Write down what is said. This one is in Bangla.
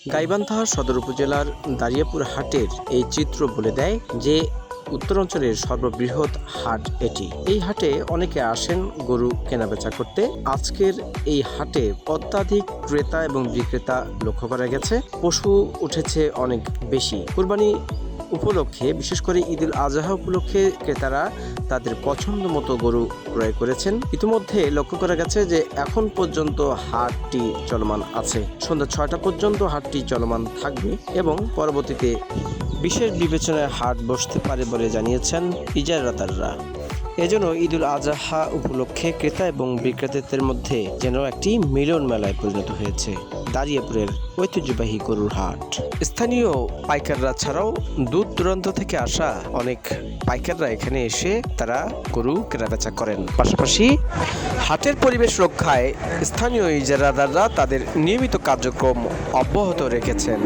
গাইবান্ধা সদর উপজেলার দারিয়াপুর হাটের এই চিত্র বলে দেয় যে উত্তরাঞ্চলের সর্ববৃহৎ হাট এটি। এই হাটে অনেকে আসেন গরু কেনাবেচা করতে। আজকের এই হাটে অত্যাধিক ক্রেতা এবং বিক্রেতা লক্ষ্য করা গেছে। পশু উঠেছে অনেক বেশি। কুরবানি উপলক্ষে, বিশেষ করে ঈদুল আজহা উপলক্ষে ক্রেতারা তাদের পছন্দ মতো গরু ক্রয় করেছেন। ইতিমধ্যে লক্ষ্য করা গেছে যে এখন পর্যন্ত হাটটি চলমান আছে। সন্ধ্যা 6টা পর্যন্ত হাটটি চলমান থাকবে এবং পরবর্তীতে বিশেষ বিবেচনায় হাট বসতে পারে বলে জানিয়েছেন ইজারাদাররা। এজন্য ঈদুল আজহা উপলক্ষে ক্রেতা এবং বিক্রেতাদের মধ্যে যেন একটি মিলন মেলায় পরিণত হয়েছে দারিয়াপুরের ঐতিহ্যবাহী গরুর হাট। স্থানীয় পাইকাররা ছাড়াও দূর দূরান্ত থেকে আসা অনেক পাইকাররা এখানে এসে তারা গরু কেনাবেচা করেন। পাশাপাশি হাটের পরিবেশ রক্ষায় স্থানীয় ইজারাদাররা তাদের নিয়মিত কার্যক্রম অব্যাহত রেখেছেন।